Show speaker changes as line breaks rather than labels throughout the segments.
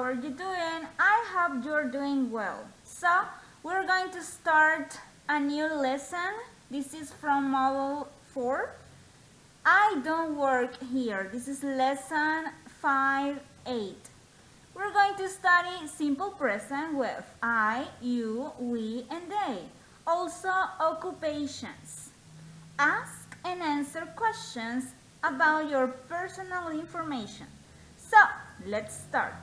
are you doing? I hope you're doing well. So, we're going to start a new lesson. This is from Module 4. I don't work here. This is lesson 5-8. We're going to study simple present with I, you, we, and they. Also, occupations. Ask and answer questions about your personal information. So, let's start.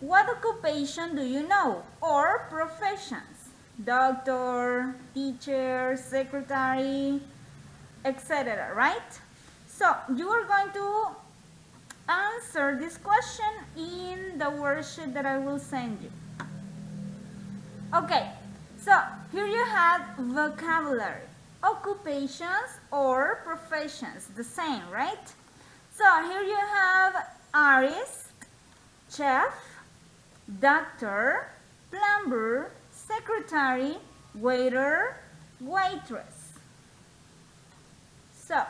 What occupation do you know or professions? Doctor, teacher, secretary, etc. Right? So, you are going to answer this question in the worksheet that I will send you. Okay, so here you have vocabulary. Occupations or professions, the same, right? So here you have artist, chef, doctor, plumber, secretary, waiter, waitress. So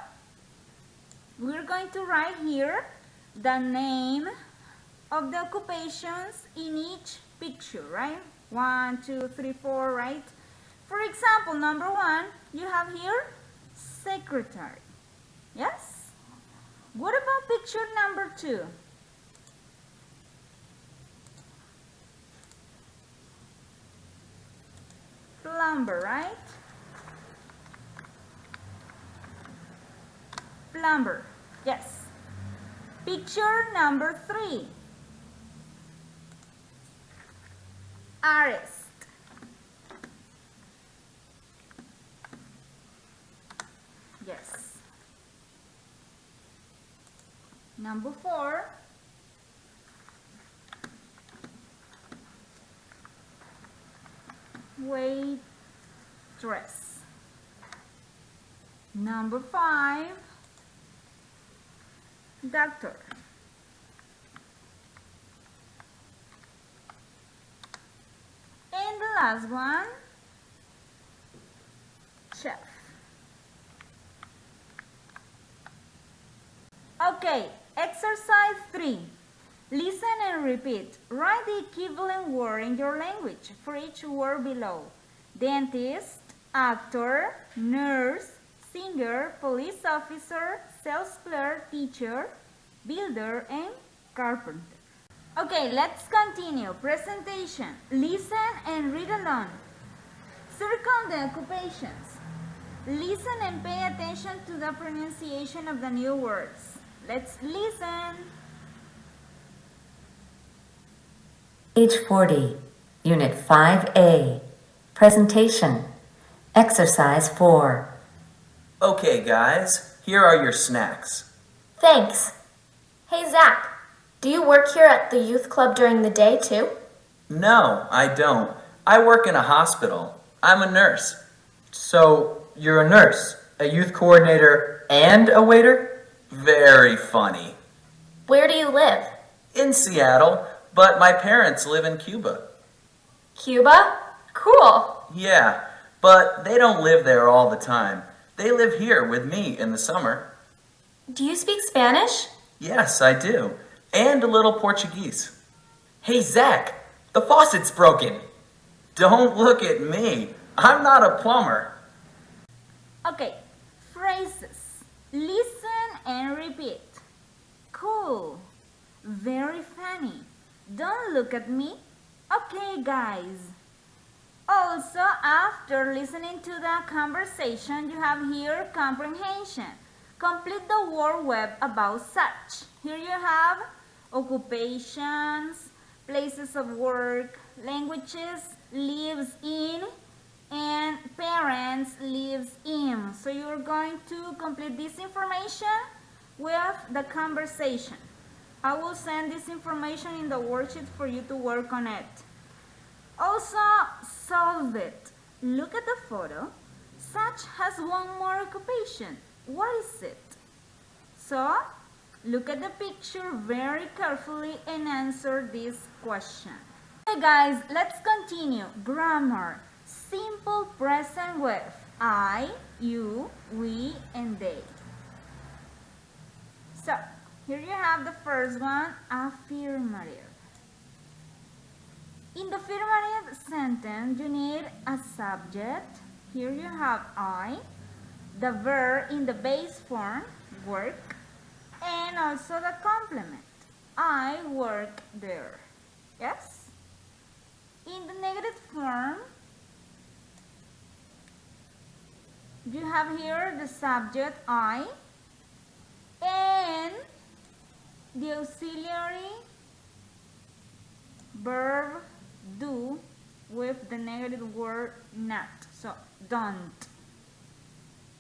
we're going to write here the name of the occupations in each picture, right? 1, 2, 3, 4, right? For example, number 1, you have here secretary. Yes? What about picture number 2? Plumber, right? Plumber, yes. Picture number 3. Artist. Yes. Number 4. Waitress. Number 5. Doctor. And the last one, chef. Okay, exercise 3. Listen and repeat. Write the equivalent word in your language for each word below. Dentist, actor, nurse, singer, police officer, sales clerk, teacher, builder, and carpenter. Okay, let's continue. Presentation. Listen and read along. Circle the occupations. Listen and pay attention to the pronunciation of the new words. Let's listen.
Page 40, Unit 5A, Presentation, Exercise 4.
Okay, guys, here are your snacks.
Thanks. Hey, Zach, do you work here at the youth club during the day, too?
No, I don't. I work in a hospital. I'm a nurse.
So, you're a nurse, a youth coordinator, and a waiter?
Very funny.
Where do you live?
In Seattle, but my parents live in Cuba.
Cuba? Cool.
Yeah, but they don't live there all the time. They live here with me in the summer.
Do you speak Spanish?
Yes, I do. And a little Portuguese.
Hey, Zach, the faucet's broken.
Don't look at me. I'm not a plumber.
Okay, phrases. Listen and repeat. Cool. Very funny. Don't look at me. Okay, guys. Also, after listening to the conversation, you have here comprehension. Complete the word web about such. Here you have occupations, places of work, languages, lives in, and parents lives in. So you're going to complete this information with the conversation. I will send this information in the worksheet for you to work on it. Also, solve it. Look at the photo. Such has one more occupation. What is it? So, look at the picture very carefully and answer this question. Okay guys, let's continue. Grammar. Simple present with I, you, we, and they. So, here you have the first one, affirmative. In the affirmative sentence, you need a subject. Here you have I, the verb in the base form, work, and also the complement. I work there. Yes? In the negative form, you have here the subject I and the auxiliary verb do with the negative word not. So don't.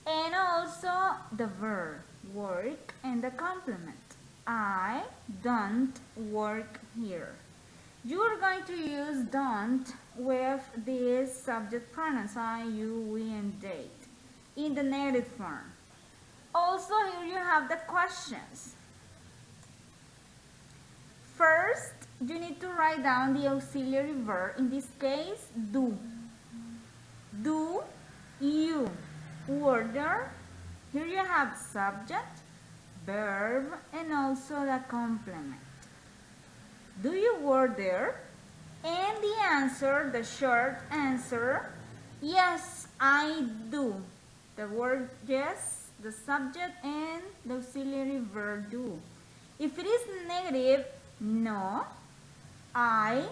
And also the verb work and the complement. I don't work here. You are going to use don't with these subject pronouns I, you, we, and they in the negative form. Also, here you have the questions. First, you need to write down the auxiliary verb, in this case, do. Do you order? Here you have subject, verb, and also the complement. Do you order? And the answer, the short answer, yes, I do. The word yes, the subject, and the auxiliary verb do. If it is negative, no, I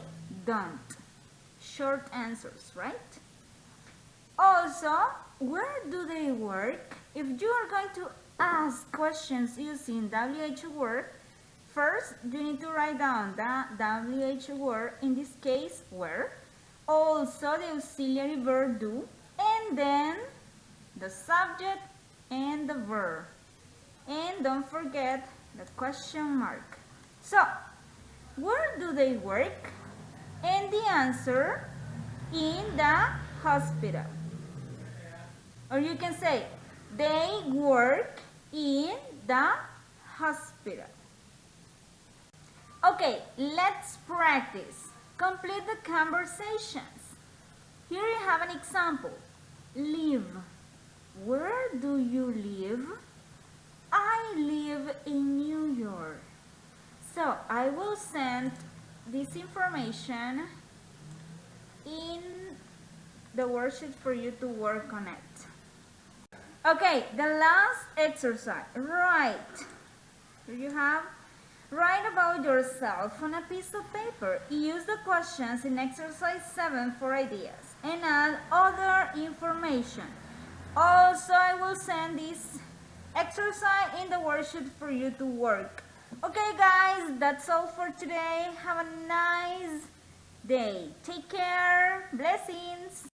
don't. Short answers, right? Also, where do they work? If you are going to ask questions using WH word, first you need to write down the WH word, in this case, where. Also the auxiliary verb do, and then the subject and the verb. And don't forget the question mark. So, where do they work? And the answer, in the hospital. Or you can say, they work in the hospital. Okay, let's practice. Complete the conversations. Here you have an example. Live. Where do you live? I live in New York. So I will send this information in the worksheet for you to work on it. Okay, the last exercise. Write. Here you have. Write about yourself on a piece of paper. Use the questions in exercise 7 for ideas and add other information. Also, I will send this exercise in the worksheet for you to work. Okay guys, that's all for today. Have a nice day. Take care. Blessings.